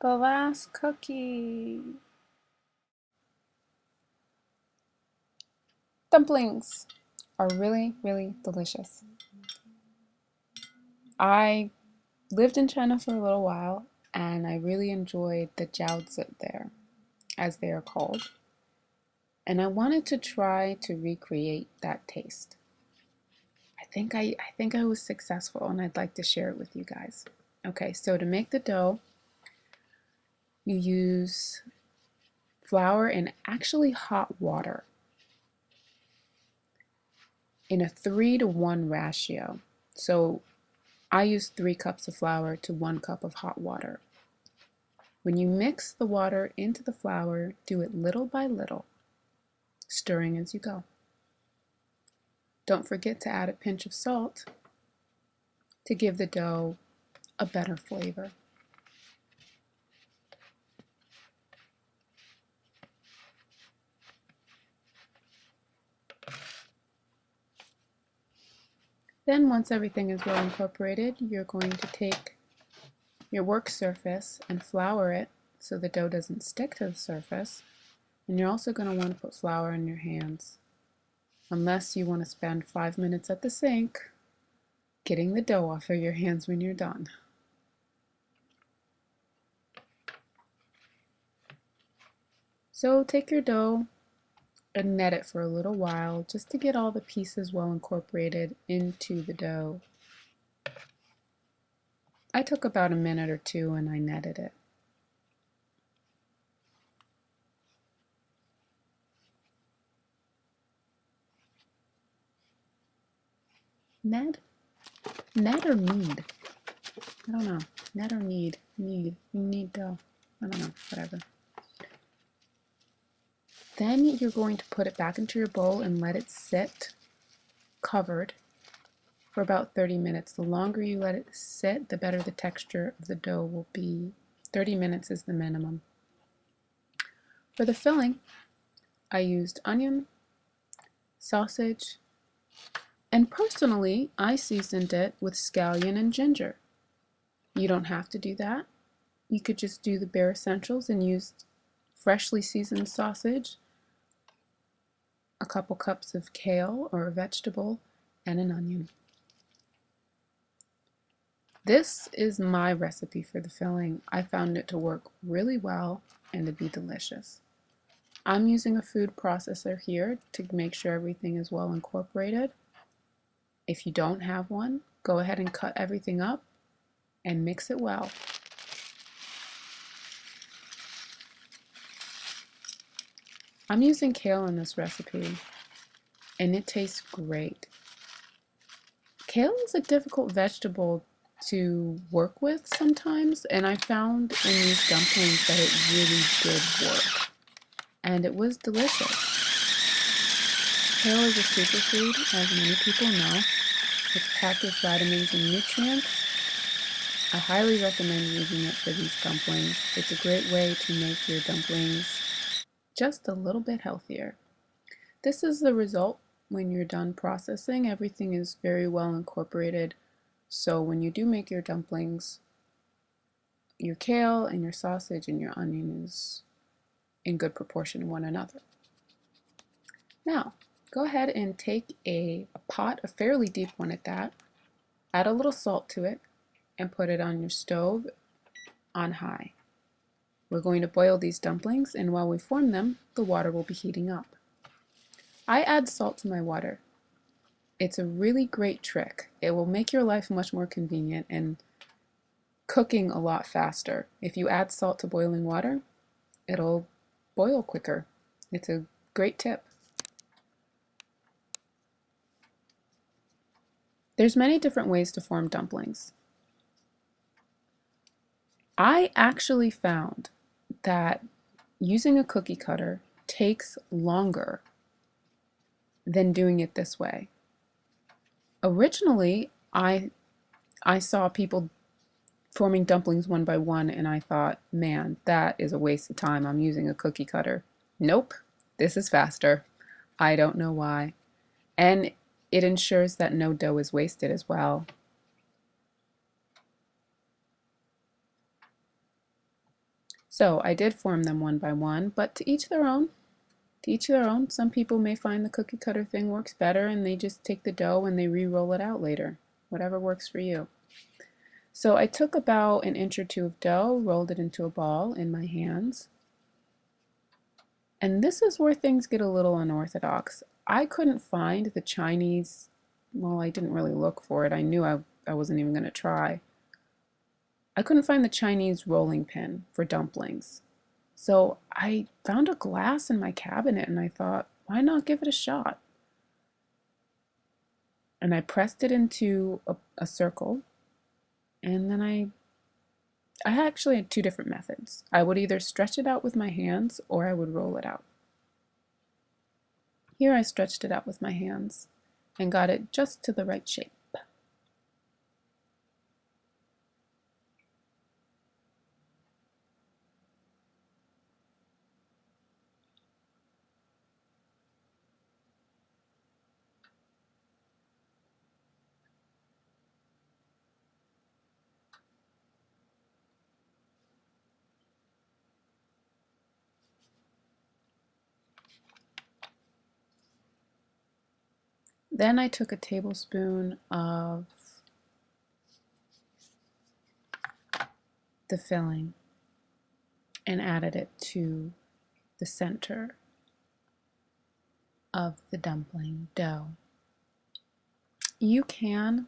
The last cookie. Dumplings are really, really delicious. I lived in China for a little while and I really enjoyed the jiaozi there, as they are called. And I wanted to try to recreate that taste. I think I was successful and I'd like to share it with you guys. Okay, so to make the dough, you use flour and actually hot water in a 3-to-1 ratio. So I use 3 cups of flour to 1 cup of hot water. When you mix the water into the flour, do it little by little, stirring as you go. Don't forget to add a pinch of salt to give the dough a better flavor. Then once everything is well incorporated, you're going to take your work surface and flour it so the dough doesn't stick to the surface. And you're also going to want to put flour in your hands, unless you want to spend 5 minutes at the sink getting the dough off of your hands when you're done. So take your dough and net it for a little while just to get all the pieces well incorporated into the dough. I took about a minute or two and I netted it. Net? Net or knead? I don't know. Net or knead? Knead. You knead dough. I don't know. Whatever. Then you're going to put it back into your bowl and let it sit covered for about 30 minutes. The longer you let it sit, the better the texture of the dough will be. 30 minutes is the minimum. For the filling, I used onion, sausage, and personally, I seasoned it with scallion and ginger. You don't have to do that. You could just do the bare essentials and use freshly seasoned sausage, a couple cups of kale or a vegetable, and an onion. This is my recipe for the filling. I found it to work really well and to be delicious. I'm using a food processor here to make sure everything is well incorporated. If you don't have one, go ahead and cut everything up and mix it well. I'm using kale in this recipe and it tastes great. Kale is a difficult vegetable to work with sometimes, and I found in these dumplings that it really did work, and it was delicious. Kale is a superfood, as many people know. It's packed with vitamins and nutrients. I highly recommend using it for these dumplings. It's a great way to make your dumplings just a little bit healthier. This is the result when you're done processing. Everything is very well incorporated. So when you do make your dumplings, your kale and your sausage and your onion is in good proportion to one another. Now, go ahead and take a pot, a fairly deep one at that, add a little salt to it, and put it on your stove on high. We're going to boil these dumplings, and while we form them, the water will be heating up. I add salt to my water. It's a really great trick. It will make your life much more convenient and cooking a lot faster. If you add salt to boiling water, it'll boil quicker. It's a great tip. There's many different ways to form dumplings. I actually found that using a cookie cutter takes longer than doing it this way. Originally, I saw people forming dumplings one by one and I thought, man, that is a waste of time. I'm using a cookie cutter. Nope, this is faster. I don't know why. And it ensures that no dough is wasted as well. So I did form them one by one, but to each their own. To each their own. Some people may find the cookie cutter thing works better and they just take the dough and they re-roll it out later. Whatever works for you. So I took about an inch or two of dough, rolled it into a ball in my hands. And this is where things get a little unorthodox. I couldn't find the Chinese, well, I didn't really look for it. I knew I wasn't even going to try. I couldn't find the Chinese rolling pin for dumplings. So I found a glass in my cabinet and I thought, why not give it a shot? And I pressed it into a circle, and then I actually had two different methods. I would either stretch it out with my hands or I would roll it out. Here I stretched it out with my hands and got it just to the right shape. Then I took a tablespoon of the filling and added it to the center of the dumpling dough. You can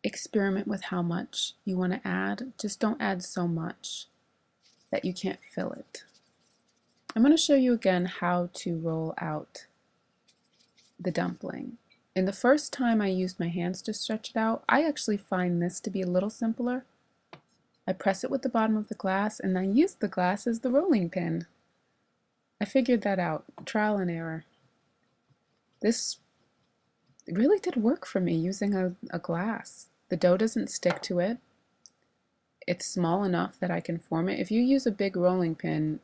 experiment with how much you want to add. Just don't add so much that you can't fill it. I'm going to show you again how to roll out the dumpling. And the first time I used my hands to stretch it out, I actually find this to be a little simpler. I press it with the bottom of the glass and I use the glass as the rolling pin. I figured that out, trial and error. This really did work for me using a glass. The dough doesn't stick to it. It's small enough that I can form it. If you use a big rolling pin,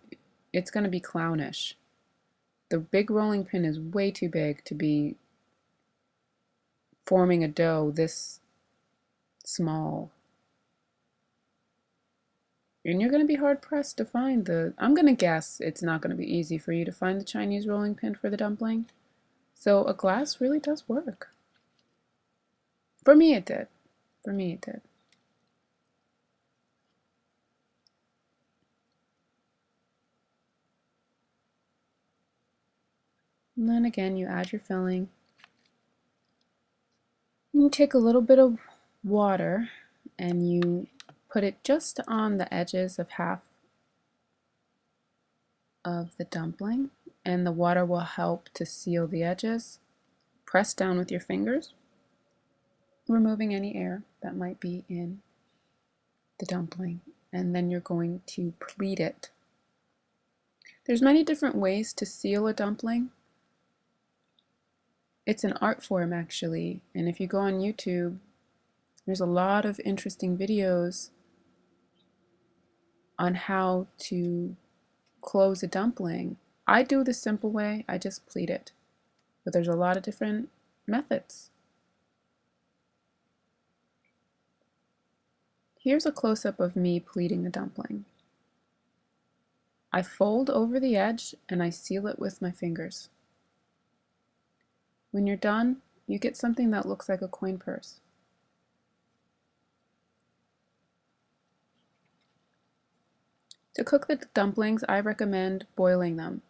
it's going to be clownish. The big rolling pin is way too big to be forming a dough this small. And you're going to be hard pressed to find I'm going to guess it's not going to be easy for you to find the Chinese rolling pin for the dumpling. So a glass really does work. For me it did. For me it did. And then again, you add your filling. You take a little bit of water and you put it just on the edges of half of the dumpling, and the water will help to seal the edges. Press down with your fingers, removing any air that might be in the dumpling, and then you're going to pleat it. There's many different ways to seal a dumpling. It's an art form actually, and if you go on YouTube, there's a lot of interesting videos on how to close a dumpling. I do the simple way, I just pleat it. But there's a lot of different methods. Here's a close-up of me pleating the dumpling. I fold over the edge and I seal it with my fingers. When you're done, you get something that looks like a coin purse. To cook the dumplings, I recommend boiling them.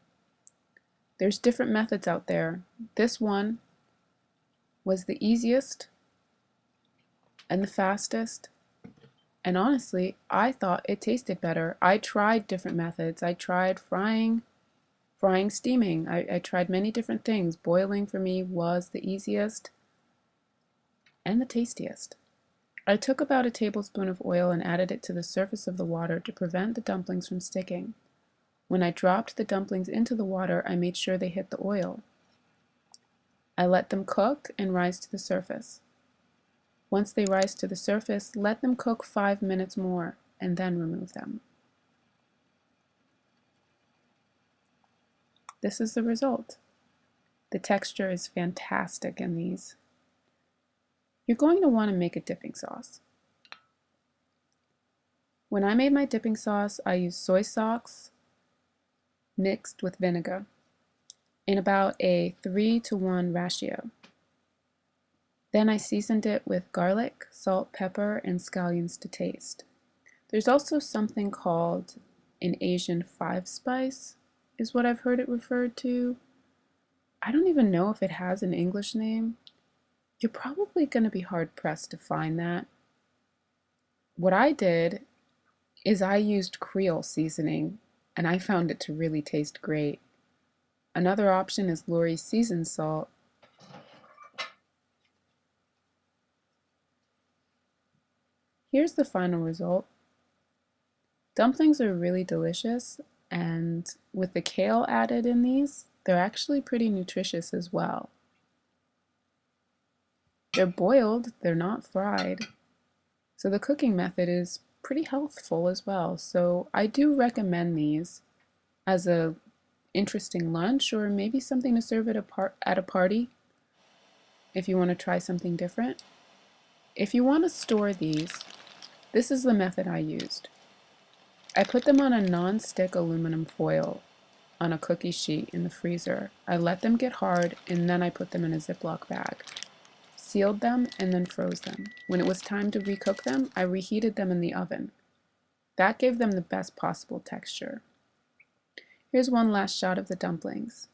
There's different methods out there. This one was the easiest and the fastest, and honestly, I thought it tasted better. I tried different methods. I tried frying, steaming. I tried many different things. Boiling for me was the easiest and the tastiest. I took about a tablespoon of oil and added it to the surface of the water to prevent the dumplings from sticking. When I dropped the dumplings into the water, I made sure they hit the oil. I let them cook and rise to the surface. Once they rise to the surface, let them cook 5 minutes more and then remove them. This is the result. The texture is fantastic in these. You're going to want to make a dipping sauce. When I made my dipping sauce, I used soy sauce mixed with vinegar in about a 3-to-1 ratio. Then I seasoned it with garlic, salt, pepper, and scallions to taste. There's also something called an Asian five spice, is what I've heard it referred to. I don't even know if it has an English name. You're probably going to be hard pressed to find that. What I did is I used Creole seasoning, and I found it to really taste great. Another option is Lori's seasoned salt. Here's the final result. Dumplings are really delicious, and with the kale added in these, they're actually pretty nutritious as well. They're boiled, they're not fried, so the cooking method is pretty healthful as well. So I do recommend these as a interesting lunch, or maybe something to serve at a party if you want to try something different. If you want to store these, this is the method I used. I put them on a non-stick aluminum foil on a cookie sheet in the freezer. I let them get hard, and then I put them in a Ziploc bag. Sealed them and then froze them. When it was time to recook them, I reheated them in the oven. That gave them the best possible texture. Here's one last shot of the dumplings.